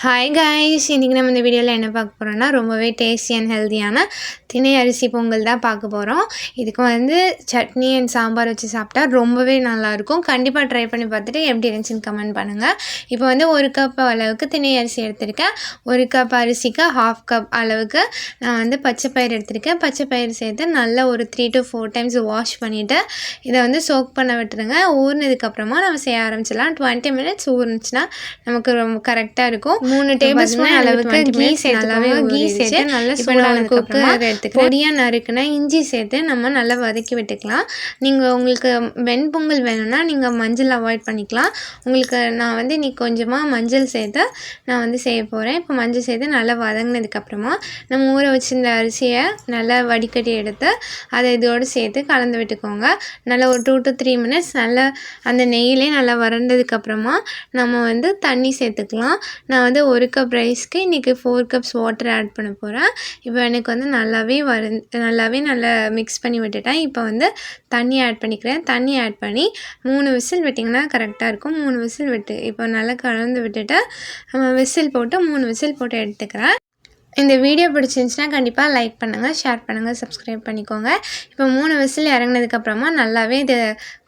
Hi guys, இன்றைக்கி நம்ம இந்த வீடியோவில் என்ன பார்க்க போகிறோம்னா ரொம்பவே டேஸ்டி அண்ட் ஹெல்த்தியான திணை அரிசி பொங்கல் தான் பார்க்க போகிறோம். இதுக்கு வந்து சட்னி அண்ட் சாம்பார் வச்சு சாப்பிட்டா ரொம்பவே நல்லாயிருக்கும். கண்டிப்பாக ட்ரை பண்ணி பார்த்துட்டு எப்படி இருந்துச்சுன்னு கமெண்ட் பண்ணுங்கள். இப்போ வந்து 1 கப் அளவுக்கு திணை அரிசி எடுத்திருக்கேன். 1 கப் அரிசிக்கு 1/2 கப் அளவுக்கு நான் வந்து பச்சை பயிறு எடுத்திருக்கேன். பச்சை பயிறு சேர்த்து நல்லா ஒரு 3 to 4 டைம்ஸ் வாஷ் பண்ணிவிட்டு இதை வந்து சோக் பண்ண விட்டுருங்க. ஊறினதுக்கப்புறமா நம்ம செய்ய ஆரம்பிச்சிடலாம். 20 மினிட்ஸ் ஊறினுச்சுன்னா நமக்கு ரொம்ப கரெக்டாக இருக்கும். 3 டேபிள் ஸ்பூன் அளவுக்கு கீ சேர்த்து நல்லா சூடானதுக்கு பொடியாக நறுக்குனா இஞ்சி சேர்த்து நம்ம நல்லா வதக்கி விட்டுக்கலாம். நீங்கள் உங்களுக்கு வெண்பொங்கல் வேணும்னா நீங்கள் மஞ்சள் அவாய்ட் பண்ணிக்கலாம். உங்களுக்கு நான் வந்து இன்றைக்கி கொஞ்சமாக மஞ்சள் சேர்த்து நான் வந்து செய்ய போகிறேன். இப்போ மஞ்சள் சேர்த்து நல்லா வதங்கினதுக்கப்புறமா நம்ம ஊற வச்சிருந்த அரிசியை நல்லா வடிகட்டி எடுத்து அதை இதோடு சேர்த்து கலந்து விட்டுக்கோங்க. நல்லா ஒரு 2 to 3 மினிட்ஸ் நல்லா அந்த நெய்யிலே நல்லா வறண்டதுக்கப்புறமா நம்ம வந்து தண்ணி சேர்த்துக்கலாம். நான் வந்து 1 கப் ரைஸ்க்கு இன்றைக்கி 4 கப்ஸ் வாட்டர் ஆட் பண்ண போகிறேன். இப்போ எனக்கு வந்து நல்லாவே நல்லா மிக்ஸ் பண்ணி விட்டுட்டேன். இப்போ வந்து தண்ணி ஆட் பண்ணிக்கிறேன். தண்ணி ஆட் பண்ணி 3 விசில் விட்டிங்கன்னா கரெக்டாக இருக்கும். 3 விசில் விட்டு இப்போ நல்லா கலந்து விட்டுட்டு விசில் போட்டு 3 விசில் போட்டு எடுத்துக்கிறேன். இந்த வீடியோ பிடிச்சிருந்துச்சுன்னா கண்டிப்பாக லைக் பண்ணுங்கள், ஷேர் பண்ணுங்கள், சப்ஸ்கிரைப் பண்ணிக்கோங்க. இப்போ 3 விசில் இறங்கினதுக்கப்புறமா நல்லாவே இது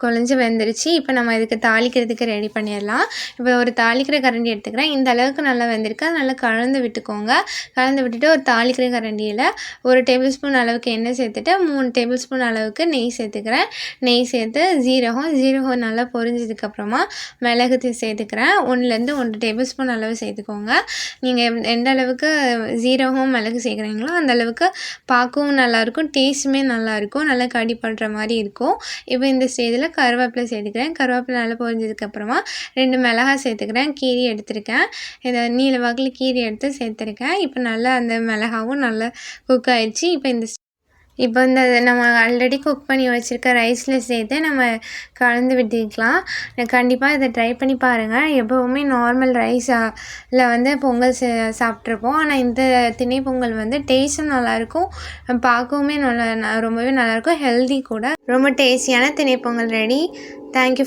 குழஞ்சி வெந்துருச்சு. இப்போ நம்ம இதுக்கு தாளிக்கிறதுக்கு ரெடி பண்ணிடலாம். இப்போ ஒரு தாளிக்கிற கரண்டி எடுத்துக்கிறேன். இந்த அளவுக்கு நல்லா வெந்திருக்கு. நல்லா கலந்து விட்டுக்கோங்க. கலந்து விட்டுட்டு ஒரு தாளிக்கிற கரண்டியில் 1 டேபிள் ஸ்பூன் அளவுக்கு எண்ணெய் சேர்த்துட்டு 3 டேபிள் ஸ்பூன் அளவுக்கு நெய் சேர்த்துக்கிறேன். நெய் சேர்த்து ஜீரகம் நல்லா பொரிஞ்சதுக்கப்புறமா மிளகு சேர்த்துக்கிறேன். 1லேருந்து 1 டேபிள் ஸ்பூன் அளவு சேர்த்துக்கோங்க. நீங்கள் எந்த அளவுக்கு ஜீரகம் மிளகு சேர்க்குறீங்களோ அந்தளவுக்கு பார்க்கவும் நல்லாயிருக்கும், டேஸ்ட்டுமே நல்லாயிருக்கும், நல்லா கடி பண்ணுற மாதிரி இருக்கும். இப்போ இந்த ஸ்டேஜில் கருவேப்பிலை சேர்த்துக்கிறேன். கருவேப்பிலை நல்லா பொரிஞ்சதுக்கப்புறமா 2 மிளகாய் சேர்த்துக்கிறேன். கீரி எடுத்துருக்கேன். இதை நீல வாக்கில் கீரி எடுத்து சேர்த்துருக்கேன். இப்போ நல்லா அந்த மிளகாவும் நல்லா குக் ஆகிடுச்சு. இப்போ இந்த நம்ம ஆல்ரெடி குக் பண்ணி வச்சுருக்க ரைஸில் சேர்த்து நம்ம கலந்து விட்டுக்கலாம். கண்டிப்பாக இதை ட்ரை பண்ணி பாருங்கள். எப்போவுமே நார்மல் ரைஸில் வந்து பொங்கல் சாப்பிட்ருப்போம். ஆனால் இந்த திணை பொங்கல் வந்து டேஸ்ட்டும் நல்லாயிருக்கும், பார்க்கவுமே ரொம்பவே நல்லாயிருக்கும், ஹெல்தி கூட. ரொம்ப டேஸ்டியான திணை பொங்கல் ரெடி. தேங்க்யூ.